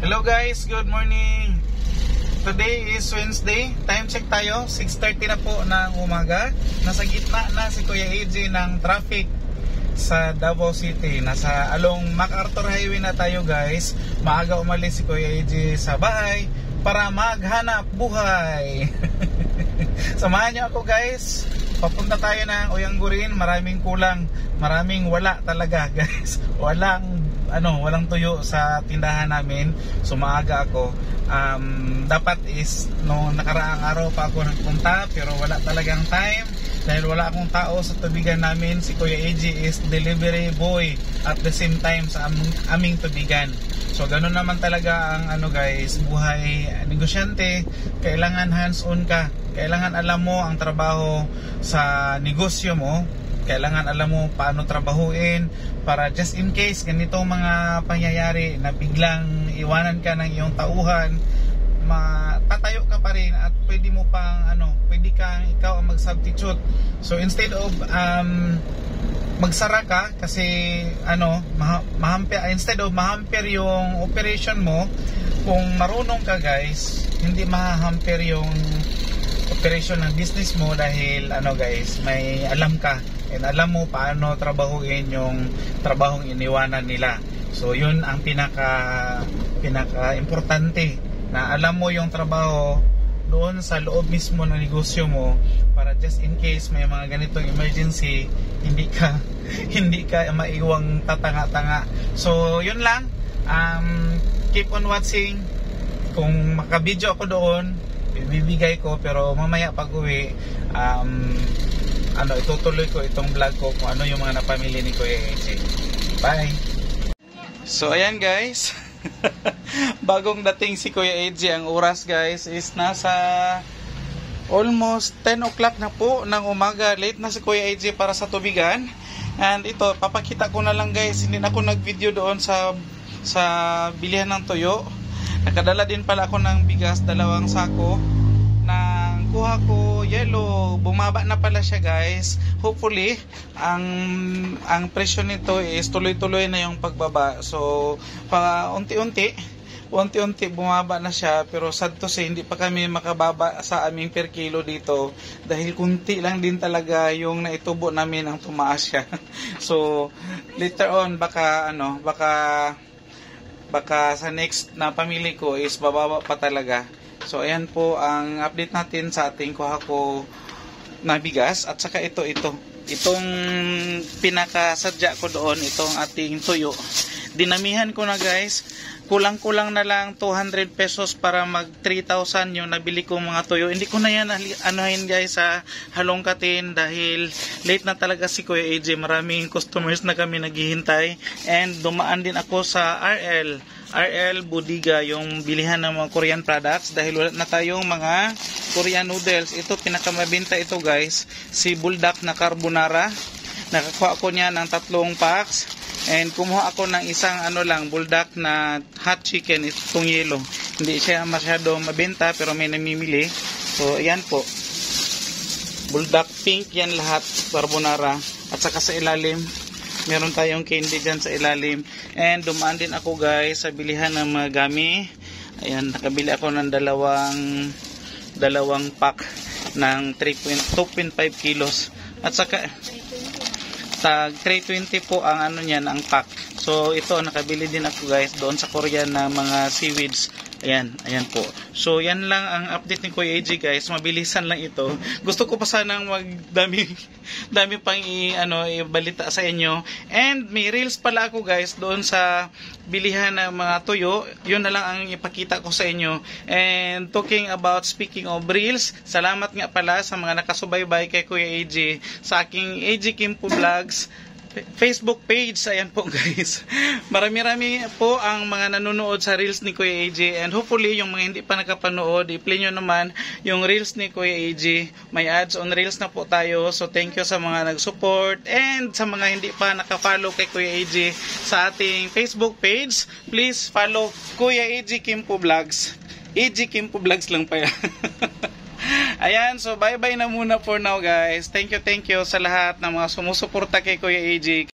Hello guys, good morning. Today is Wednesday. Time check tayo, 6:30 na po ng umaga. Nasa gitna na si Kuya AJ ng traffic sa Davao City. Nasa along MacArthur Highway na tayo guys. Maaga umalis si Kuya AJ sa bahay para maghanap buhay. Samahan niyo ako guys. Papunta tayo ng Oyanggurin. Maraming kulang, maraming wala talaga guys. Walang tuyo sa tindahan namin. So maaga ako. Dapat is nung nakaraang araw pa ako nagpunta, pero wala talagang time dahil wala akong tao sa tubigan namin. Si Kuya AJ is delivery boy at the same time sa aming tubigan. So ganun naman talaga ang guys, buhay negosyante. Kailangan hands-on ka. Kailangan alam mo ang trabaho sa negosyo mo. Kailangan alam mo paano trabahuin para just in case ganitong mga pangyayari na biglang iwanan ka ng iyong tauhan, matatayo ka pa rin at pwede mo pang pwede kang ikaw ang mag-substitute. So instead of magsara ka kasi instead of mahamper yung operation mo, kung marunong ka guys, hindi mahamper yung operation ng business mo dahil guys, may alam ka and alam mo paano trabahuin yung trabahong iniwanan nila. So yun ang pinaka importante, na alam mo yung trabaho doon sa loob mismo ng negosyo mo para just in case may mga ganitong emergency, hindi ka maiwang tatanga-tanga. So yun lang, keep on watching. Kung makabidyo ako doon, bibigay ko, pero mamaya pag uwi itutuloy ko itong vlog ko kung ano yung mga napamili ni Kuya AJ. Bye! So ayan guys, bagong dating si Kuya AJ. Ang oras guys is nasa almost 10 o'clock na po ng umaga. Late na si Kuya AJ para sa tubigan. And ito, papakita ko na lang guys, hindi na ako nag-video doon sa bilihan ng tuyo. Nakadala din pala ako ng bigas, 2 sako. Nang kuha ko yellow, bumaba na pala siya guys. Hopefully ang presyo nito is tuloy-tuloy na yung pagbaba. So unti-unti bumaba na siya, pero sad to say hindi pa kami makababa sa aming per kilo dito dahil kunti lang din talaga yung naitubo namin ang tumaas siya. So later on baka sa next na pamili ko is bababa pa talaga. So ayan po ang update natin sa ating kuha ko na bigas. At saka itong pinakasadya ko doon, itong ating tuyo, dinamihan ko na guys. Kulang-kulang na lang 200 pesos para mag 3,000 yung nabili kong mga tuyo. Hindi ko na yan anuhin guys sa halongkatin dahil late na talaga si Kuya AJ. Maraming customers na kami naghihintay. And dumaan din ako sa RL Bodega, yung bilihan ng mga Korean products dahil wala na tayong mga Korean noodles. Ito pinakamabenta ito guys, si Buldak na carbonara. Nakakuha ko niya ng 3 packs and kumuha ako ng isang Buldak na hot chicken, itong yellow. Hindi siya masyado mabenta pero may namimili. So ayan po, Buldak pink yan lahat, carbonara. At saka sa ilalim meron tayong candy dyan sa ilalim. And dumaan din ako guys sa bilihan ng mga gami. Ayan, nakabili ako ng dalawang pack ng 2.5 kilos. At saka tag 320 po ang niyan, ang pack. So ito, nakabili din ako guys doon sa Korean na mga seaweeds. Ayan po. So yan lang ang update ni Kuya AJ guys. Mabilisan lang ito. Gusto ko pa sanang dami pang ibalita sa inyo. And may reels pala ako guys doon sa bilihan ng mga tuyo. Yun na lang ang ipakita ko sa inyo. And speaking of reels, salamat nga pala sa mga nakasubaybay kay Kuya AJ sa aking AJ Kimpo Vlogs Facebook page. Ayan po guys, marami po ang mga nanonood sa reels ni Kuya AJ, and hopefully yung mga hindi pa nakapanood, i-play nyo naman yung reels ni Kuya AJ. May ads on reels na po tayo. So thank you sa mga nag-support, and sa mga hindi pa nakafollow kay Kuya AJ sa ating Facebook page, please follow Kuya AJ Kimpo Vlogs. AJ Kimpo Vlogs lang pa yan. Ayan, so bye-bye na muna for now guys. Thank you sa lahat ng mga sumusuporta kay Kuya AJ.